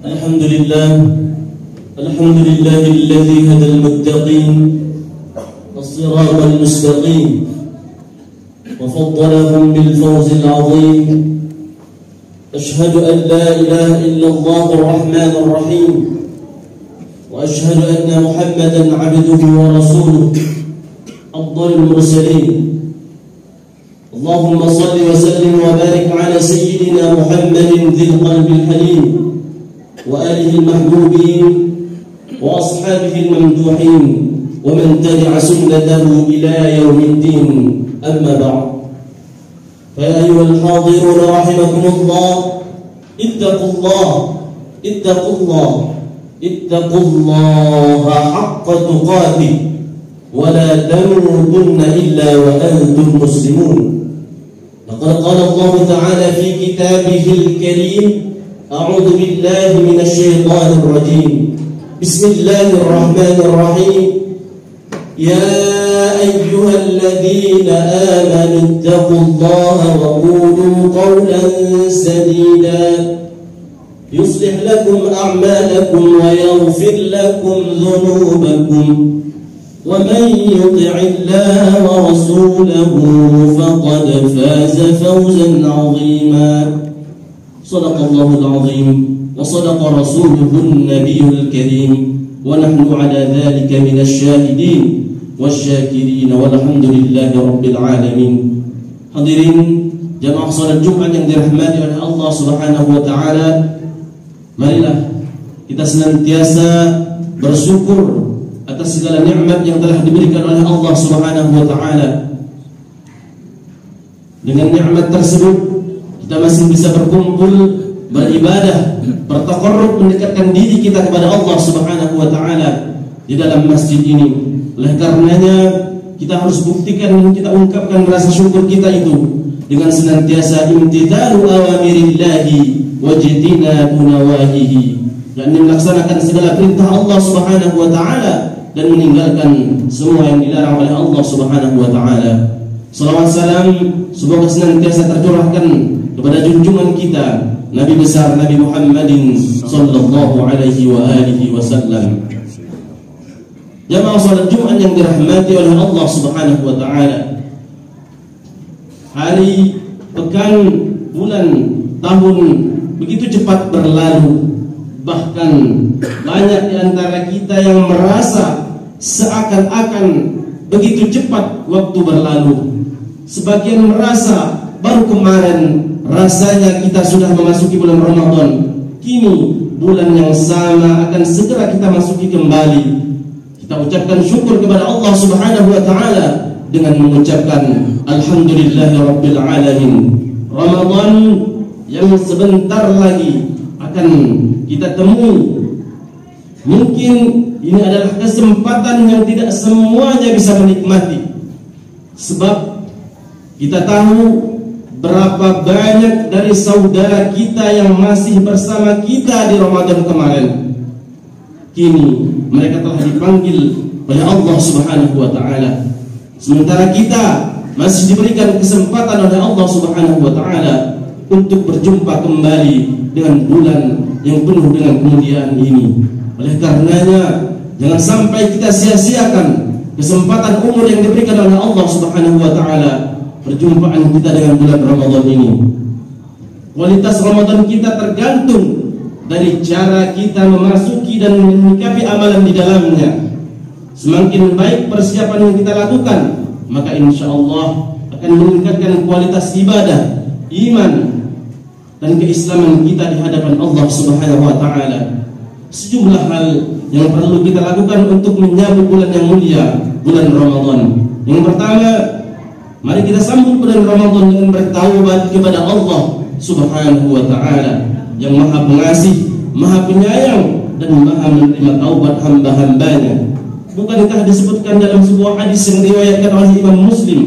الحمد لله الذي هدى المتقين الصراط المستقيم وفضلهم بالفوز العظيم. أشهد أن لا إله إلا الله الرحمن الرحيم، وأشهد أن محمدا عبده ورسوله أفضل المرسلين. اللهم صل وسلم وبارك على سيدنا محمد ذي القلب الحليم وآله المحبوبين وأصحابه الممدوحين ومن تبع سنته إلى يوم الدين. أما بعد، فيا أيها الحاضرون رحمكم الله، اتقوا الله حق تقاته ولا تموتن إلا وأنتم مسلمون. لقد قال الله تعالى في كتابه الكريم: أعوذ بالله من الشيطان الرجيم، بسم الله الرحمن الرحيم. يا أيها الذين آمنوا اتقوا الله وقولوا قولا سديدا يصلح لكم أعمالكم ويغفر لكم ذنوبكم، ومن يطع الله ورسوله فقد فاز فوزا عظيما. صدق الله العظيم وصدق رسوله النبي الكريم، ونحن على ذلك من الشاهدين والsyakirina walhamdulillahi rabbil alamin. Hadirin jamaah salat Jumat yang dirahmati oleh Allah Subhanahu wa taala, marilah kita senantiasa bersyukur atas segala nikmat yang telah diberikan oleh Allah Subhanahu wa taala. Dengan nikmat tersebut kita masih bisa berkumpul, beribadah, bertaqarrub, mendekatkan diri kita kepada Allah Subhanahu wa taala di dalam masjid ini. Oleh karenanya kita harus buktikan dan kita ungkapkan rasa syukur kita itu dengan senantiasa imtithalu awamirillahi wajtinabu nawahihi, dan melaksanakan segala perintah Allah Subhanahu wa taala dan meninggalkan semua yang dilarang oleh Allah Subhanahu wa taala. Salawat salam semoga senantiasa tercurahkan kepada junjungan kita Nabi besar Nabi Muhammadin sallallahu alaihi wa alihi wasallam. Jamaah salat Jumat yang dirahmati oleh Allah Subhanahu wa taala, hari, pekan, bulan, tahun begitu cepat berlalu. Bahkan banyak di antara kita yang merasa seakan-akan begitu cepat waktu berlalu. Sebagian merasa baru kemarin rasanya kita sudah memasuki bulan Ramadan. Kini bulan yang sama akan segera kita masuki kembali. Kita ucapkan syukur kepada Allah Subhanahu wa taala dengan mengucapkan alhamdulillahirabbil alamin. Ramadan yang sebentar lagi akan kita temui, mungkin ini adalah kesempatan yang tidak semuanya bisa menikmati. Sebab kita tahu berapa banyak dari saudara kita yang masih bersama kita di Ramadan kemarin, kini mereka telah dipanggil oleh Allah Subhanahu wa taala. Sementara kita masih diberikan kesempatan oleh Allah Subhanahu wa taala untuk berjumpa kembali dengan bulan yang penuh dengan kemuliaan ini. Oleh karenanya jangan sampai kita sia-siakan kesempatan umur yang diberikan oleh Allah Subhanahu wa taala, perjumpaan kita dengan bulan Ramadan ini. Kualitas Ramadan kita tergantung dari cara kita memasuki dan menyikapi amalan di dalamnya. Semakin baik persiapan yang kita lakukan, maka insya Allah akan meningkatkan kualitas ibadah, iman, dan keislaman kita di hadapan Allah Subhanahu wa taala. Sejumlah hal yang perlu kita lakukan untuk menyambut bulan yang mulia, bulan Ramadan. Yang pertama, mari kita sambut bulan Ramadan dengan bertaubat kepada Allah Subhanahu wa taala yang Maha Pengasih, Maha Penyayang, dan Maha menerima taubat hamba-hambanya. Bukankah disebutkan dalam sebuah hadis yang diriwayatkan oleh Imam Muslim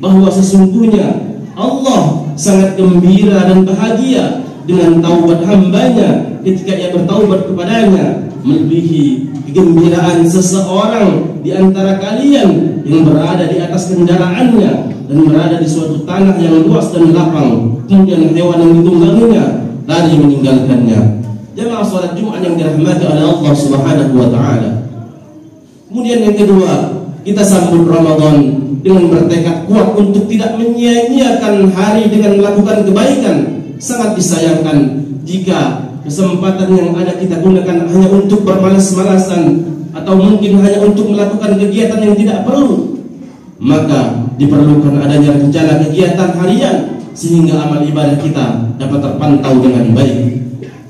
bahwa sesungguhnya Allah sangat gembira dan bahagia dengan taubat hambanya ketika ia bertaubat kepadanya, melebihi kegembiraan seseorang di antara kalian yang berada di atas kendaraannya dan berada di suatu tanah yang luas dan lapang, kemudian hewan yang ditungganginya lari meninggalkannya. Jamaah salat Jumat yang dirahmati oleh Allah Subhanahu wa taala. Kemudian yang kedua, kita sambut Ramadan dengan bertekad kuat untuk tidak menyia-nyiakan hari dengan melakukan kebaikan. Sangat disayangkan jika kesempatan yang ada kita gunakan hanya untuk bermalas-malasan atau mungkin hanya untuk melakukan kegiatan yang tidak perlu. Maka diperlukan adanya rencana kegiatan harian sehingga amal ibadah kita dapat terpantau dengan baik.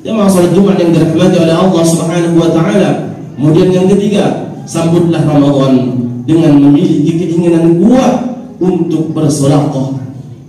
Jamaah salat Jumat yang dirahmati oleh Allah Subhanahu wa taala. Kemudian yang ketiga, sambutlah Ramadan dengan memiliki keinginan kuat untuk bersedekah.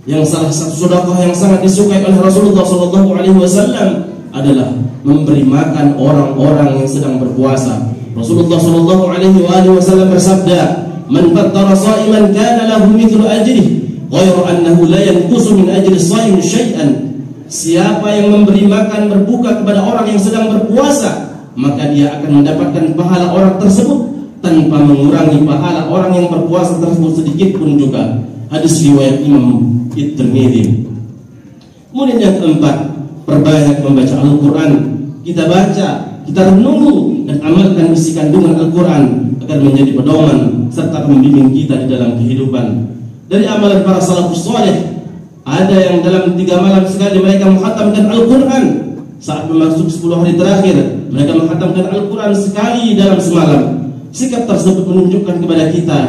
Yang salah satu sedekah yang sangat disukai oleh Rasulullah sallallahu alaihi wasallam adalah memberi makan orang-orang yang sedang berpuasa. Rasulullah sallallahu alaihi wasallam bersabda, "Man fattara sha'iman kana lahu mithlu ajrihi, ghairu annahu la yanqusu min ajri shaim syai'an." Siapa yang memberi makan berbuka kepada orang yang sedang berpuasa, maka dia akan mendapatkan pahala orang tersebut tanpa mengurangi pahala orang yang berpuasa tersebut sedikit pun juga. Hadis riwayat Imam At-Tirmidzi. Kemudian yang keempat, perbanyak membaca Al-Quran. Kita baca, kita renungi dan amalkan isi kandungan Al-Quran agar menjadi pedoman serta membimbing kita di dalam kehidupan. Dari amalan para salafus saleh, ada yang dalam 3 malam sekali mereka menghatamkan Al-Quran. Saat memasuki 10 hari terakhir, mereka menghatamkan Al-Quran sekali dalam semalam. Sikap tersebut menunjukkan kepada kita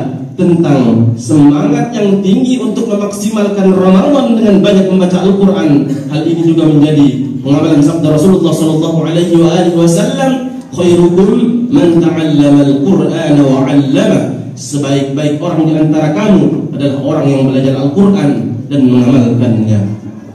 tentang semangat yang tinggi untuk memaksimalkan Ramadan dengan banyak membaca Al-Quran. Hal ini juga menjadi pengamalan sabda Rasulullah sallallahu alaihi wasallam, "Khairukum man ta'allama al-Qur'ana wa 'allama." Sebaik-baik orang di antara kamu adalah orang yang belajar Al-Quran dan mengamalkannya.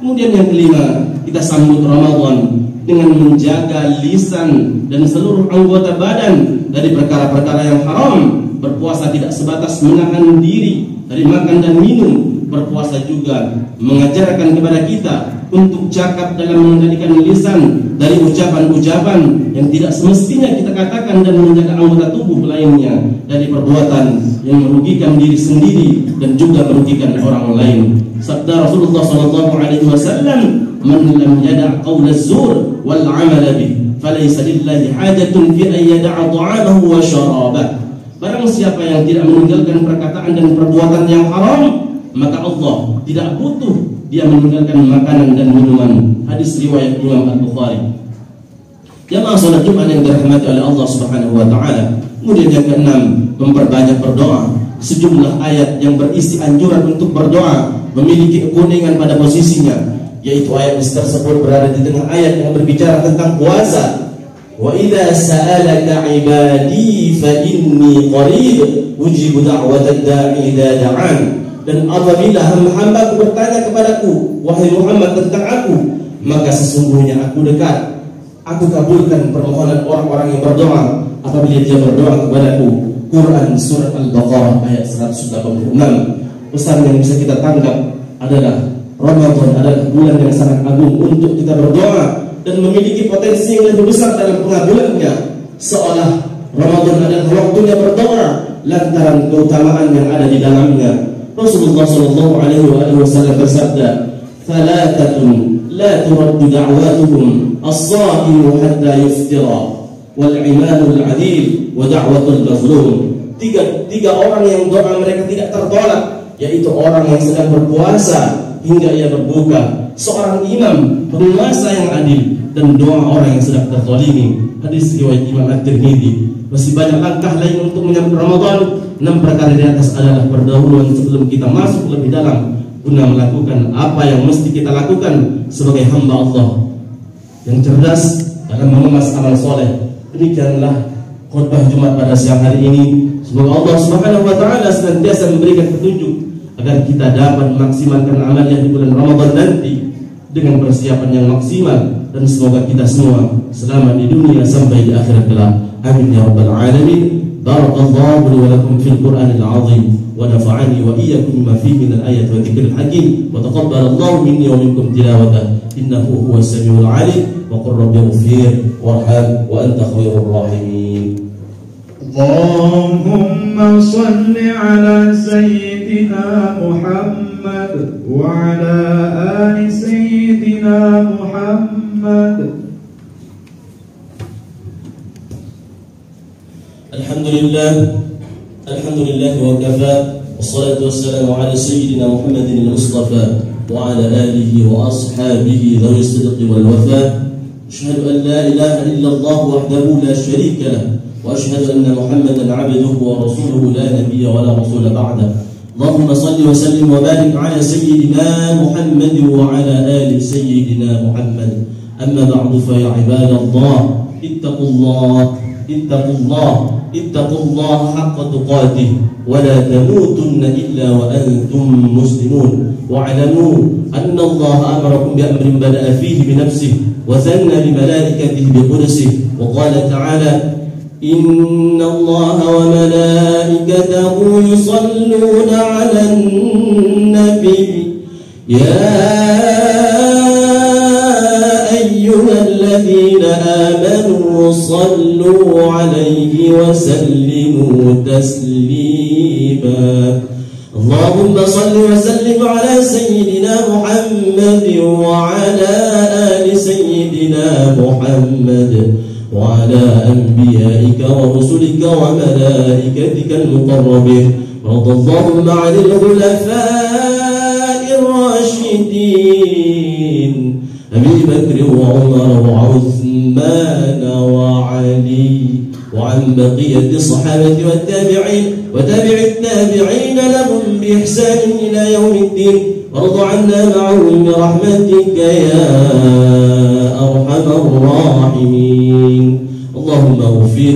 Kemudian yang kelima, kita sambut Ramadan dengan menjaga lisan dan seluruh anggota badan dari perkara-perkara yang haram. Berpuasa tidak sebatas menahan diri dari makan dan minum. Berpuasa juga mengajarkan kepada kita untuk cakap dalam mengendalikan lisan dari ucapan-ucapan yang tidak semestinya kita katakan dan menjaga anggota tubuh lainnya dari perbuatan yang merugikan diri sendiri dan juga merugikan orang lain. Sabda Rasulullah sallallahu alaihi wasallam, "Man lam yada' qaula az-zur wal 'amala bih, falaysa lillahi hajatun fi an yada'a ta'amahu wa syarabah." Barang siapa yang tidak meninggalkan perkataan dan perbuatan yang haram, maka Allah tidak butuh dia meninggalkan makanan dan minuman. Hadis riwayat Imam Al-Bukhari. Jamaah salat Jumat yang dirahmati oleh Allah Subhanahu wa taala. Kemudian yang keenam, memperbanyak berdoa. Sejumlah ayat yang berisi anjuran untuk berdoa memiliki kekuningan pada posisinya, yaitu ayat tersebut berada di tengah ayat yang berbicara tentang puasa. Wa idza sa'alaka 'ibadi fa inni qarib ujibu da'watad da'i idza da'an. Dan apabila hamba-hambaku bertanya kepadaku, wahai Muhammad, tentang aku, maka sesungguhnya aku dekat. Aku kabulkan permohonan orang-orang yang berdoa apabila dia berdoa kepadaku. Quran surat Al-Baqarah ayat 186. Pesan yang bisa kita tangkap adalah Ramadan adalah bulan yang sangat agung untuk kita berdoa dan memiliki potensi yang lebih besar dalam pengabulannya. Seolah Ramadan adalah waktunya berdoa lantaran keutamaan yang ada di dalamnya. Rasulullah sallallahu alaihi wasallam bersabda, "Thalathatun la turaddu da'watuhum as-sha'imu hatta yuftira wal 'imanul 'adil wa da'watul mazlum." Tiga orang yang doa mereka tidak tertolak, yaitu orang yang sedang berpuasa hingga ia berbuka, seorang imam, penguasa yang adil, dan doa orang yang sedang terzalimi. Hadis riwayat Imam At-Tirmidzi. Masih banyak langkah lain untuk menyambut Ramadan. 6 perkara di atas adalah pendahuluan sebelum kita masuk lebih dalam guna melakukan apa yang mesti kita lakukan sebagai hamba Allah yang cerdas dalam mengemas amal soleh. Demikianlah khutbah Jumat pada siang hari ini. Semoga Allah Subhanahu wa taala senantiasa memberikan petunjuk agar kita dapat memaksimalkan amalnya di bulan Ramadan nanti dengan persiapan yang maksimal, dan semoga kita semua selamat di dunia sampai di akhirat kelak. Amin ya rabbal alamin. Barakallahu li wa lakum fil Qur'anil azim wa nafa'ani wa iyyakum bima fihi min al-ayati wa dhikril hakim wa taqabbalallahu minni wa minkum tilawatahu innahu huwas samiul alim wa qur rabbi ighfir warham wa anta khairur rahimin. Allahumma salli ala sayyidina Muhammad wa ala ali sayyidina Muhammad Alhamdulillah wa kafa, wassalatu wassalamu ala sayyidina Muhammadin al-Mustafa wa ala alihi wa ashabihi dhawi sidqi wal wafa. Asyhadu an la ilaha illallah wahdahu la syarika lah, wa asyhadu anna Muhammadan abduhu wa rasuluhu la nabiyya wa la rasula ba'da. Allahumma salli wa sallim wa barik ala sayyidina Muhammad wa ala ali sayyidina Muhammad. Amma ba'du, fa ya ibadallah, ittaqullaha haqqa tuqatih wa la tamutunna illa wa antum muslimun. Wa'lamu anna Allah amarakum bi amrin bada'a fihi bi nafsihi wa thanna bi malaikatihi bi qudsihi wa qala ta'ala inna Allaha wa malaikatahu yusalluna 'alan nabi ya ayyuhalladzina amanu sallu 'alaihi wa sallimu taslima. Allahumma salli wa sallim ala sayyidina Muhammad wa ala ali sayyidina Muhammad wa ala anbiya'ika wa rusulika wa malaikatika al-muqarrabin. Radallahu 'anil khulafa'ir rasyidin Abi Bakr wa Umar wa Uthman wa Ali wa an baqiyati sahabati wat tabi'in wa tabi'it tabi'in lahum bi ihsan ila yaumiddin. Warḍa 'anna ma'ahum bi rahmatika ya arhamar rahimin. Allahumma ighfir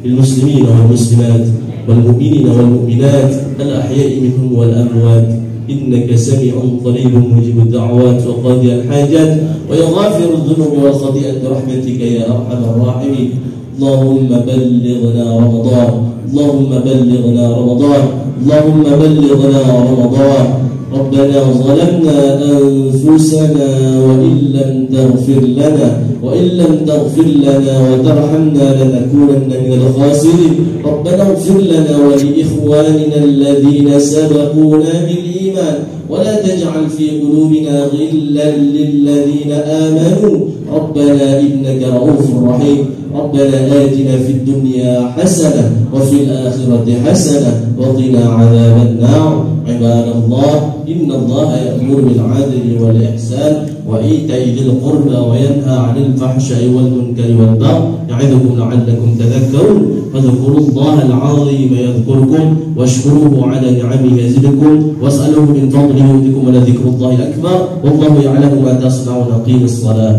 lil muslimina wal muslimat wal mu'minina wal mu'minat al ahya'i minhum wal amwat إنك سميع قريب مجيب الدعوات وقاضي الحاجات ويغفر الذنوب والخطيئة برحمتك يا أرحم الراحمين. اللهم بلغنا رمضان، اللهم بلغنا رمضان، اللهم بلغنا رمضان. ربنا ظلمنا أنفسنا وإن لم تغفر لنا وترحمنا لنكونن من الخاسرين. ربنا اغفر لنا ولإخواننا الذين سبقونا بالإيمان ولا تجعل في قلوبنا غلا للذين آمنوا ربنا إنك رؤوف رحيم. ربنا آتنا في الدنيا حسنة وفي الآخرة حسنة وقنا عذاب النار. عباد الله، إن الله يأمر بالعدل والإحسان وإيتاء ذي القربى وينهى عن الفحشاء والمنكر والبغي يعظكم لعلكم تذكرون. فاذكروا الله العظيم يذكركم واشكروه على نعمه يزدكم واسألوه من فضله يؤتكم ولذكر الله الأكبر والله يعلم ما تصنعون. قيموا الصلاة.